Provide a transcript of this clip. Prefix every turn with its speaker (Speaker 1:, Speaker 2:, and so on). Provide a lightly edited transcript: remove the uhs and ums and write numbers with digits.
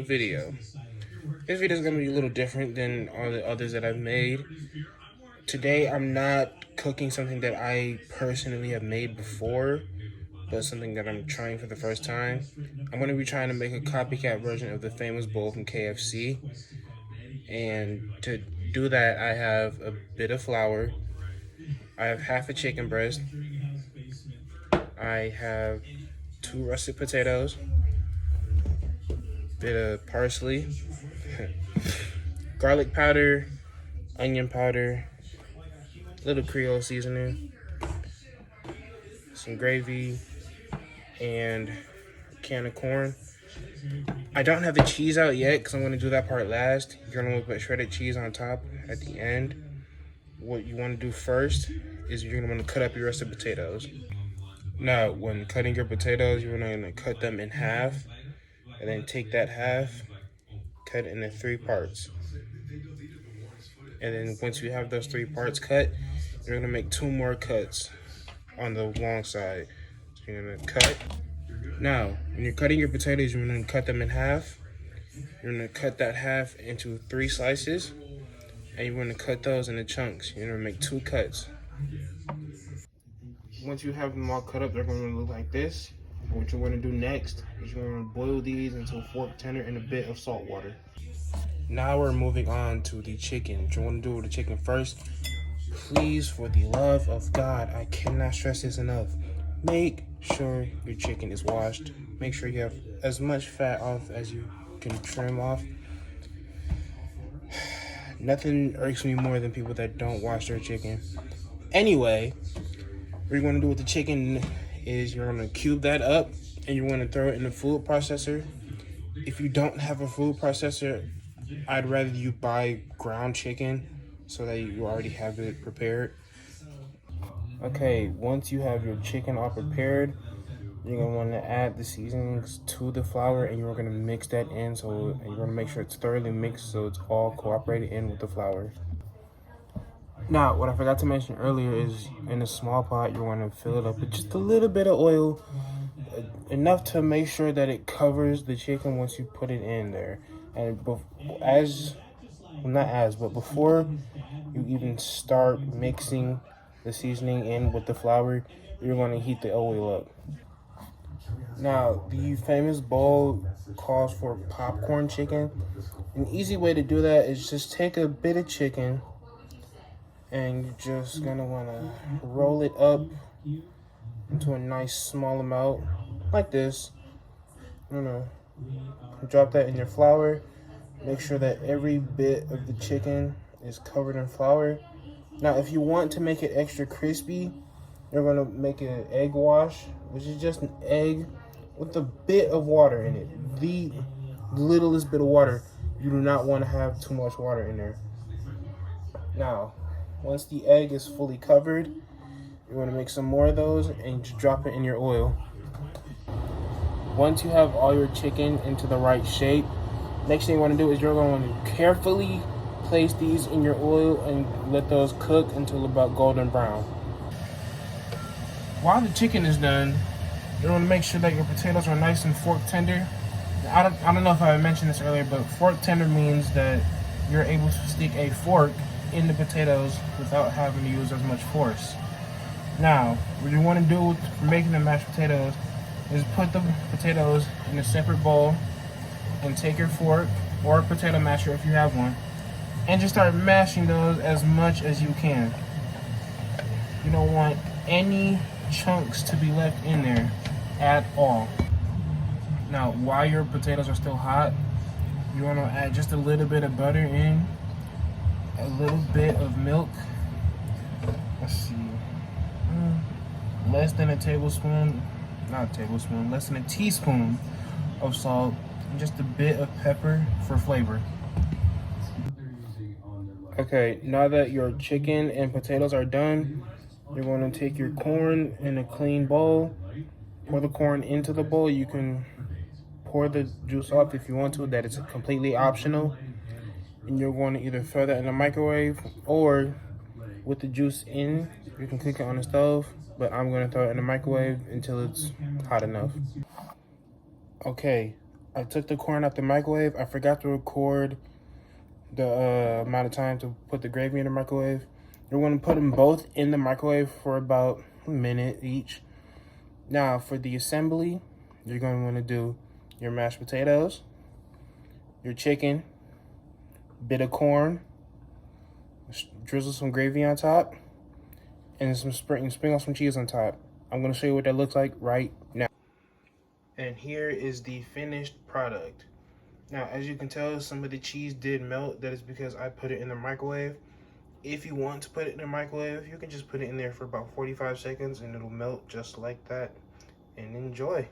Speaker 1: video. This video is going to be a little different than all the others that I've made. Today I'm not cooking something that I personally have made before, but something that I'm trying for the first time. I'm going to be trying to make a copycat version of the famous bowl from KFC. And to do that, I have a bit of flour. I have half a chicken breast. I have 2 russet potatoes, bit of parsley, garlic powder, onion powder, little Creole seasoning, some gravy, and a can of corn. I don't have the cheese out yet because I'm going to do that part last. You're going to put shredded cheese on top at the end. What you want to do first is you're going to want to cut up your russet potatoes. Now, when cutting your potatoes, you're going to cut them in half, and then take that half, cut it into 3 parts. And then once you have those 3 parts cut, you're going to make 2 more cuts on the long side. So you're going to cut. Now, when you're cutting your potatoes, you're going to cut them in half. You're going to cut that half into 3 slices, and you're going to cut those into chunks. You're going to make 2 cuts. Once you have them all cut up, they're going to look like this. And what you're going to do next is you're going to boil these until fork tender in a bit of salt water. Now we're moving on to the chicken. What you want to do with the chicken first, please, for the love of God, I cannot stress this enough. Make sure your chicken is washed. Make sure you have as much fat off as you can trim off. Nothing irks me more than people that don't wash their chicken. Anyway, what you're going to do with the chicken is you're going to cube that up and you're going to throw it in the food processor. If you don't have a food processor, I'd rather you buy ground chicken so that you already have it prepared. Okay, once you have your chicken all prepared, you're going to want to add the seasonings to the flour and you're going to mix that in. And you're going to make sure it's thoroughly mixed so it's all cooperated in with the flour. Now, what I forgot to mention earlier is in a small pot, you're going to fill it up with just a little bit of oil, enough to make sure that it covers the chicken once you put it in there. And before you even start mixing the seasoning in with the flour, you're going to heat the oil up. Now, the famous bowl calls for popcorn chicken. An easy way to do that is just take a bit of chicken and you're just going to want to roll it up into a nice small amount like this. Drop that in your flour. Make sure that every bit of the chicken is covered in flour. Now, if you want to make it extra crispy, you're going to make an egg wash, which is just an egg with a bit of water in it. The littlest bit of water. You do not want to have too much water in there. Now, once the egg is fully covered, you want to make some more of those and just drop it in your oil. Once you have all your chicken into the right shape, next thing you want to do is you're going to carefully place these in your oil and let those cook until about golden brown. While the chicken is done, you're going to make sure that your potatoes are nice and fork tender. I don't know if I mentioned this earlier, but fork tender means that you're able to stick a fork in the potatoes without having to use as much force. Now, what you want to do for making the mashed potatoes is put the potatoes in a separate bowl and take your fork or a potato masher if you have one and just start mashing those as much as you can. You don't want any chunks to be left in there at all. Now, while your potatoes are still hot, you want to add just a little bit of butter in, a little bit of milk. Let's see, less than a teaspoon of salt, and just a bit of pepper for flavor. Okay, now that your chicken and potatoes are done, you're going to take your corn in a clean bowl, pour the corn into the bowl. You can pour the juice off if you want to, that is completely optional. And you're going to either throw that in the microwave or with the juice in, you can cook it on the stove, but I'm going to throw it in the microwave until it's hot enough. Okay, I took the corn out the microwave. I forgot to record the amount of time to put the gravy in the microwave. You're going to put them both in the microwave for about a minute each. Now, for the assembly, you're going to want to do your mashed potatoes, your chicken, bit of corn, drizzle some gravy on top, and sprinkle some cheese on top. I'm going to show you what that looks like right now. And here is the finished product. Now, as you can tell, some of the cheese did melt. That is because I put it in the microwave. If you want to put it in the microwave, you can just put it in there for about 45 seconds and it'll melt just like that. And enjoy.